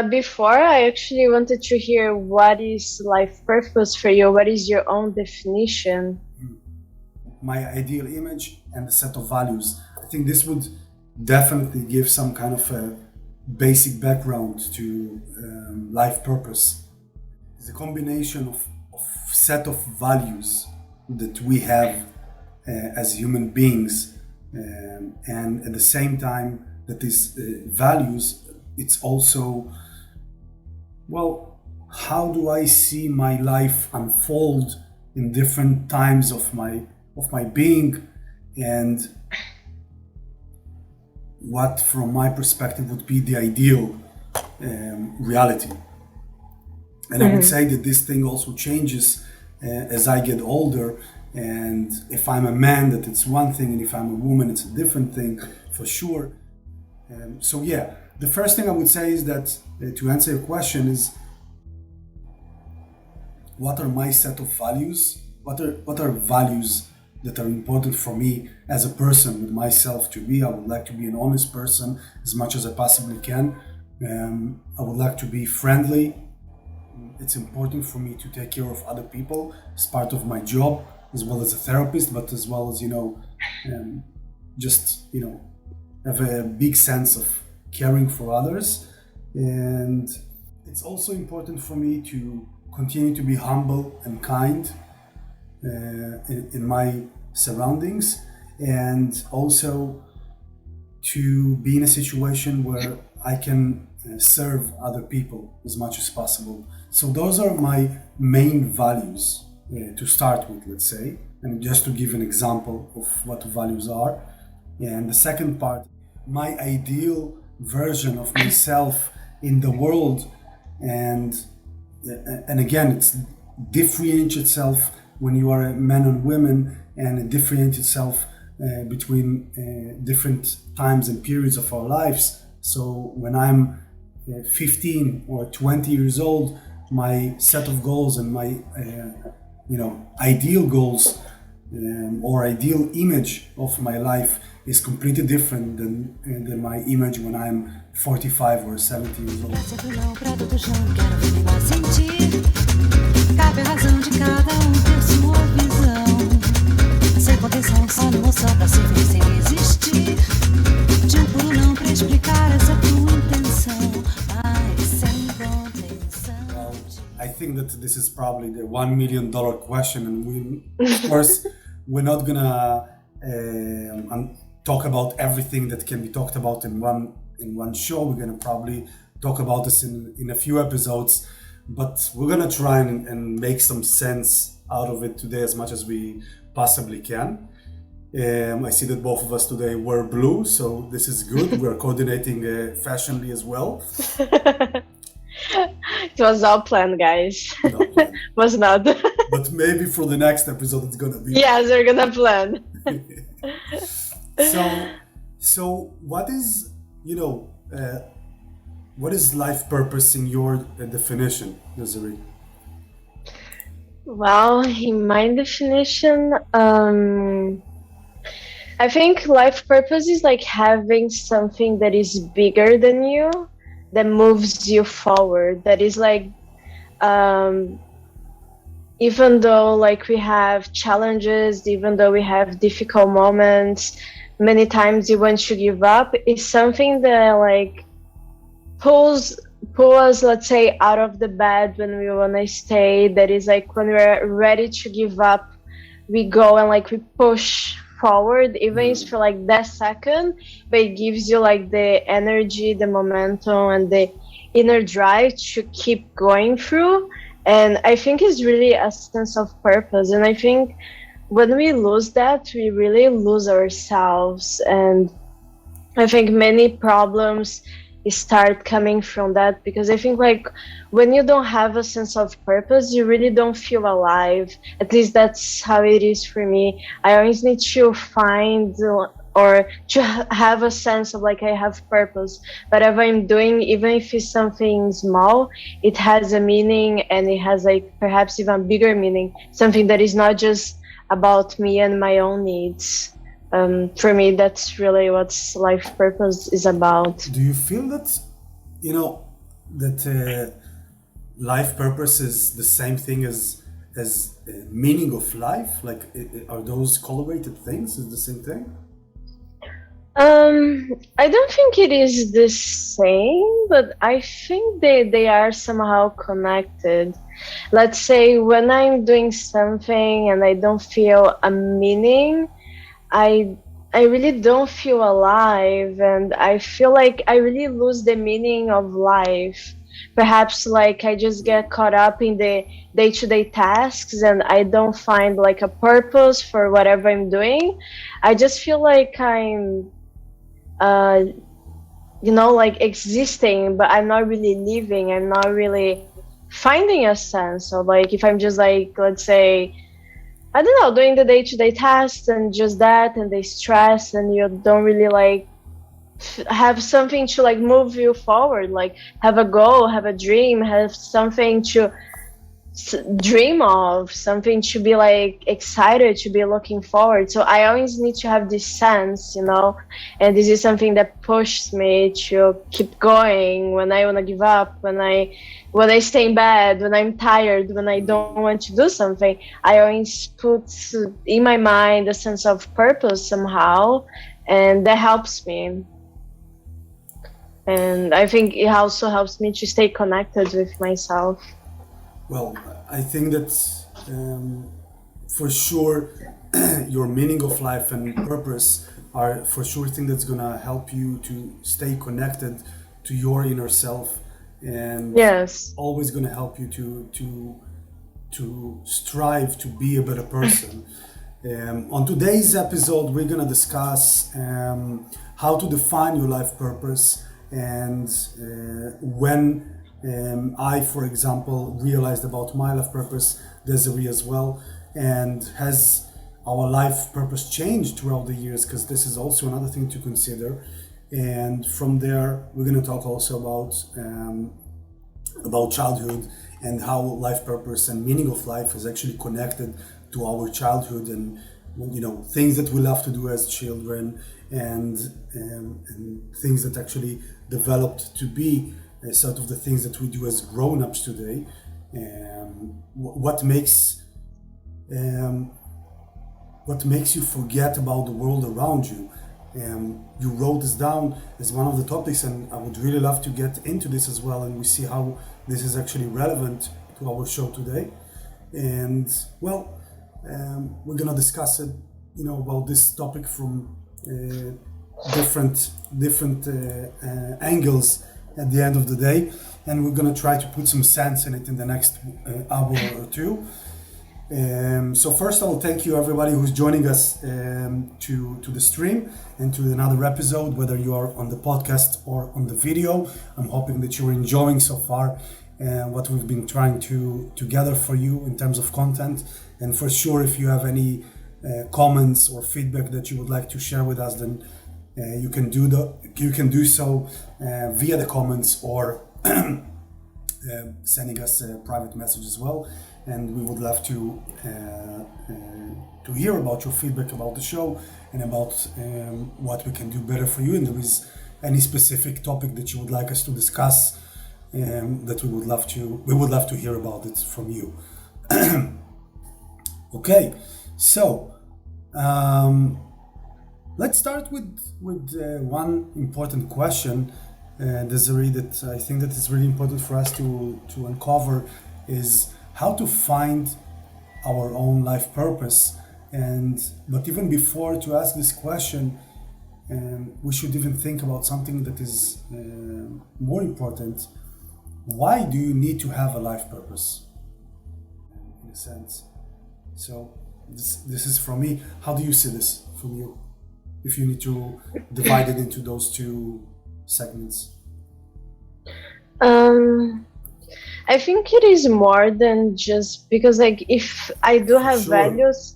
Before, I actually wanted to hear what is life purpose for you? What is your own definition? My ideal image and the set of values. I think this would definitely give some kind of a basic background to life purpose. It's a combination of set of values that we have as human beings, and at the same time that these values, it's also, well, how do I see my life unfold in different times of my being, and what from my perspective would be the ideal reality. And I would say that this thing also changes as I get older, and if I'm a man, that it's one thing, and if I'm a woman, it's a different thing for sure. So yeah, the first thing I would say is that to answer your question is, what are my set of values? What are values that are important for me as a person, with myself to be? I would like to be an honest person as much as I possibly can. I would like to be friendly. It's important for me to take care of other people as part of my job, as well as a therapist, but as well as, just, have a big sense of caring for others. And it's also important for me to continue to be humble and kind in my surroundings, and also to be in a situation where I can serve other people as much as possible. So those are my main values to start with, let's say, and just to give an example of what values are. And the second part, my ideal version of myself in the world, and again, it's differentiates itself when you are a man and women, and it differentiates itself between different times and periods of our lives. So when I'm 15 or 20 years old, my set of goals and my ideal goals or ideal image of my life is completely different than my image when I'm 45 or 70 years old. I think that this is probably the $1 million question, and we, of course, we're not gonna talk about everything that can be talked about in one show. We're gonna probably talk about this in a few episodes, but we're gonna try and make some sense out of it today as much as we possibly can. I see that both of us today wear blue, so this is good. We're coordinating fashionably as well. It was all planned, guys. Not planned. Was not. But maybe for the next episode it's gonna be. Yes, we're gonna plan. So what is, what is life purpose in your definition, Desiree? Well, in my definition, I think life purpose is like having something that is bigger than you, that moves you forward, that is like, even though like we have challenges, even though we have difficult moments, many times you want to give up, it's something that like pull us, let's say, out of the bed when we want to stay. That is like when we're ready to give up, we go and like we push forward, even if for like that second, but it gives you like the energy, the momentum, and the inner drive to keep going through. And I think it's really a sense of purpose. And I think when we lose that, we really lose ourselves. And I think many problems start coming from that, because I think like when you don't have a sense of purpose, you really don't feel alive. At least that's how it is for me. I always need to find or to have a sense of like I have purpose. Whatever I'm doing, even if it's something small, it has a meaning, and it has like perhaps even bigger meaning, something that is not just about me and my own needs. For me, that's really what life purpose is about. Do you feel that, that life purpose is the same thing as meaning of life? Like, are those correlated things? Is the same thing? I don't think it is the same, but I think they are somehow connected. Let's say when I'm doing something and I don't feel a meaning, I I really don't feel alive, and I feel like I really lose the meaning of life. Perhaps like I just get caught up in the day-to-day tasks and I don't find like a purpose for whatever I'm doing. I just feel like I'm uh like existing, but I'm not really living. I'm not really finding a sense. So like if I'm just like, let's say, I don't know, doing the day-to-day tasks and just that, and they stress, and you don't really like have something to like move you forward, like have a goal, have a dream, have something to dream of, something to be like excited, to be looking forward. So I always need to have this sense, and this is something that pushes me to keep going when I want to give up, when I stay in bed, when I'm tired, when I don't want to do something. I always put in my mind a sense of purpose somehow, and that helps me. And I think it also helps me to stay connected with myself. Well, I think that for sure your meaning of life and purpose are for sure thing that's gonna help you to stay connected to your inner self, and Yes. always gonna help you to strive to be a better person. On today's episode, we're gonna discuss how to define your life purpose, and when I, for example, realized about my life purpose, Desiree as well, and has our life purpose changed throughout the years? Because this is also another thing to consider. And from there, we're gonna talk also about childhood and how life purpose and meaning of life is actually connected to our childhood, and things that we love to do as children, and things that actually developed to be sort of the things that we do as grown-ups today. What makes you forget about the world around you? You wrote this down as one of the topics, and I would really love to get into this as well, and we see how this is actually relevant to our show today. And well, we're gonna discuss it, about this topic from different angles at the end of the day, and we're gonna try to put some sense in it in the next hour or two. So first, I will thank you everybody who's joining us to the stream and to another episode, whether you are on the podcast or on the video. I'm hoping that you're enjoying so far what we've been trying to gather for you in terms of content. And for sure, if you have any comments or feedback that you would like to share with us, then you can do so via the comments, or sending us a private message as well. And we would love to hear about your feedback about the show, and about what we can do better for you. And there is any specific topic that you would like us to discuss, that we would love to hear about it from you. Okay, so let's start with one important question, Desiree, that I think that is really important for us to uncover, is how to find our own life purpose. But even before to ask this question, we should even think about something that is more important. Why do you need to have a life purpose, in a sense? So this is from me. How do you see this from you, if you need to divide it into those two segments? I think it is more than just because, like, if I do For have sure. values,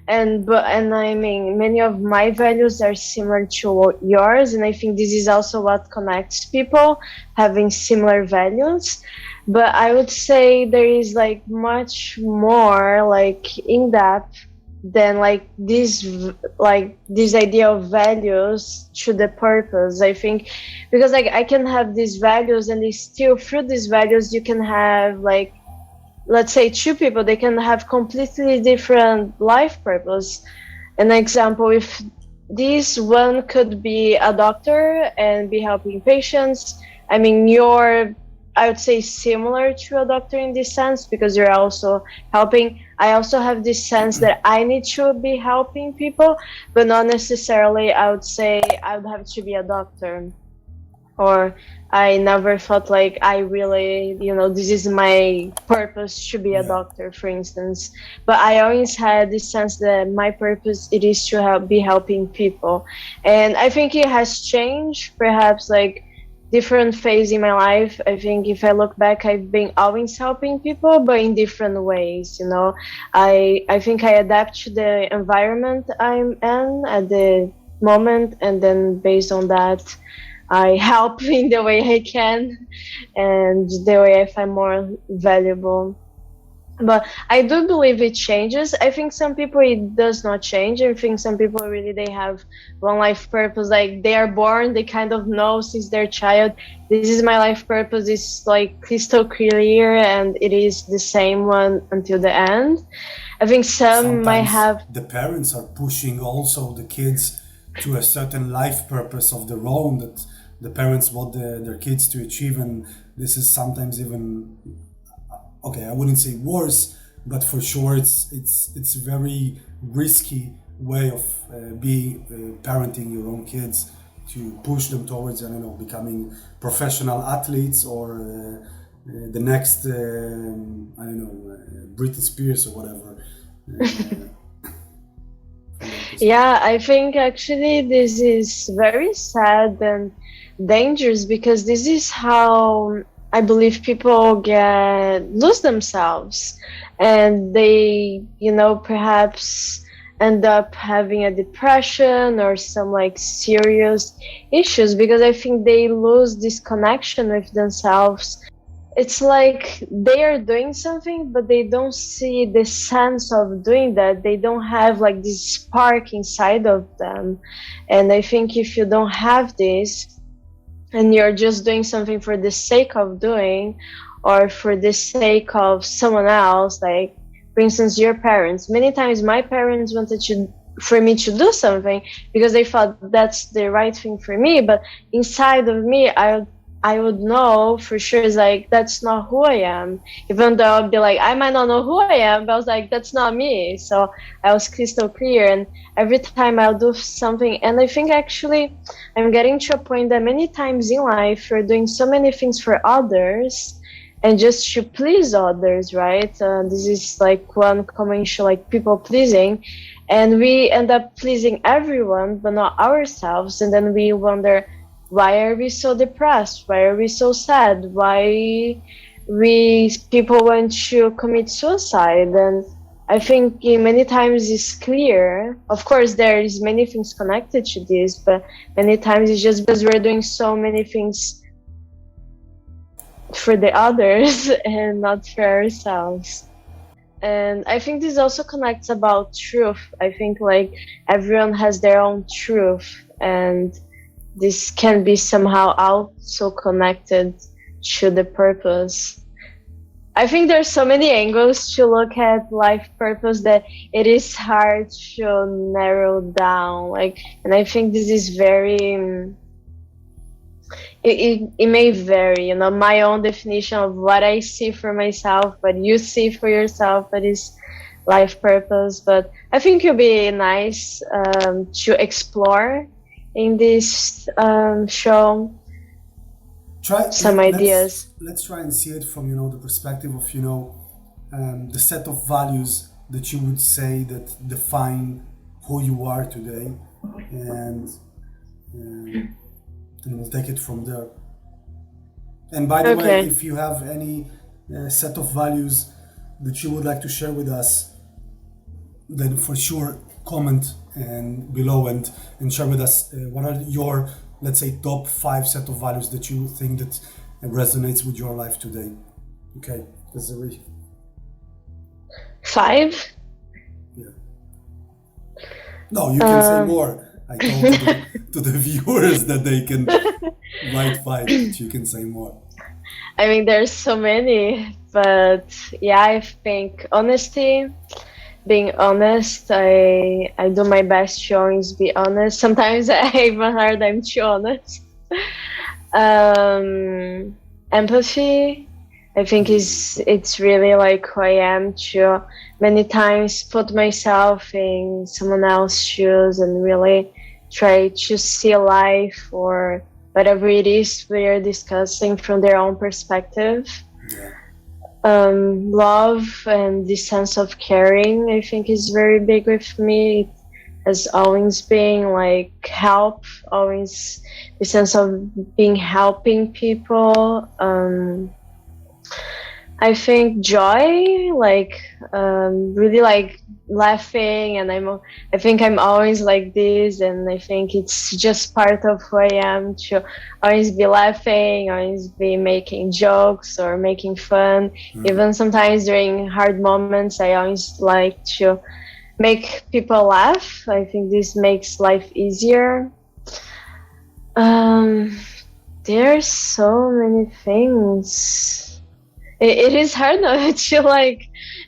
and I mean many of my values are similar to yours, and I think this is also what connects people, having similar values. But I would say there is like much more like in depth then this idea of values to the purpose. I think because like I can have these values, and it's still through these values you can have, like, let's say two people, they can have completely different life purpose. An example, if this one could be a doctor and be helping patients, I mean, you're, I would say, similar to a doctor in this sense, because you're also helping. I also have this sense that I need to be helping people, but not necessarily I would say I would have to be a doctor. Or I never felt like I really, this is my purpose to be a Yeah. doctor, for instance. But I always had this sense that my purpose, it is to be helping people. And I think it has changed, perhaps like different phase in my life. I think if I look back, I've been always helping people, but in different ways. I think I adapt to the environment I'm in at the moment, and then based on that, I help in the way I can and the way I find more valuable. But I do believe it changes. I think some people it does not change. I think some people really they have one life purpose. Like they are born, they kind of know since they're child, this is my life purpose. It's like crystal clear, and it is the same one until the end. I think some might Sometimes have. the parents are pushing also the kids to a certain life purpose of their own that the parents want their kids to achieve, and this is sometimes even, okay, I wouldn't say worse, but for sure it's a very risky way of parenting your own kids, to push them towards, I don't know, becoming professional athletes, or the next I don't know, Britney Spears or whatever. Yeah, I think actually this is very sad and dangerous, because this is how I believe people lose themselves, and they, perhaps end up having a depression or some like serious issues, because I think they lose this connection with themselves. It's like they are doing something, but they don't see the sense of doing that. They don't have like this spark inside of them. And I think if you don't have this, and you're just doing something for the sake of doing, or for the sake of someone else, like for instance your parents, many times my parents wanted for me to do something because they thought that's the right thing for me, but inside of me I would know for sure it's like that's not who I am. Even though I'd be like, I might not know who I am, but I was like, that's not me. So I was crystal clear, and every time I'll do something, and I think actually I'm getting to a point that many times in life you're doing so many things for others and just to please others, right? This is like one common issue, like people pleasing, and we end up pleasing everyone but not ourselves, and then we wonder, why are we so depressed? Why are we so sad? Why people want to commit suicide? And I think many times it's clear. Of course, there is many things connected to this, but many times it's just because we're doing so many things for the others and not for ourselves. And I think this also connects about truth. I think like everyone has their own truth, and this can be somehow also connected to the purpose. I think there's so many angles to look at life purpose that it is hard to narrow down. Like, and I think this is very. It may vary, my own definition of what I see for myself, what you see for yourself, what is life purpose. But I think it'll be nice to explore in this show some ideas. Let's try and see it from the perspective of the set of values that you would say that define who you are today, and we'll take it from there. And by the way, if you have any set of values that you would like to share with us, then for sure comment and below and share with us what are your, let's say, top 5 set of values that you think that resonates with your life today. Okay, Desiree. 5? Yeah. No, you can say Um, more. I told to the viewers that they can write five, but you can say more. I mean, there's so many, but yeah, I think honesty, being honest, I do my best to always be honest. Sometimes I even hard I'm too honest. Empathy, I think is it's really like who I am to many times put myself in someone else's shoes and really try to see life or whatever it is we're discussing from their own perspective. Yeah. Love and the sense of caring, I think, is very big with me. It has always been like help, always the sense of being helping people. I think joy, like really like laughing, and I think I'm always like this, and I think it's just part of who I am to always be laughing, always be making jokes or making fun. Even sometimes during hard moments, I always like to make people laugh. I think this makes life easier. Um, there's so many things. It is hard now to like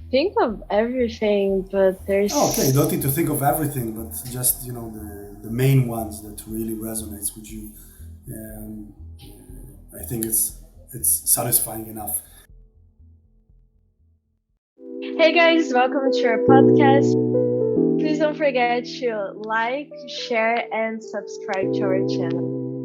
think of everything, but Oh, okay, you there's don't need to think of everything, but just the main ones that really resonates with you. Um, I think it's satisfying enough. Hey guys, welcome to our podcast. Please don't forget to like, share, and subscribe to our channel.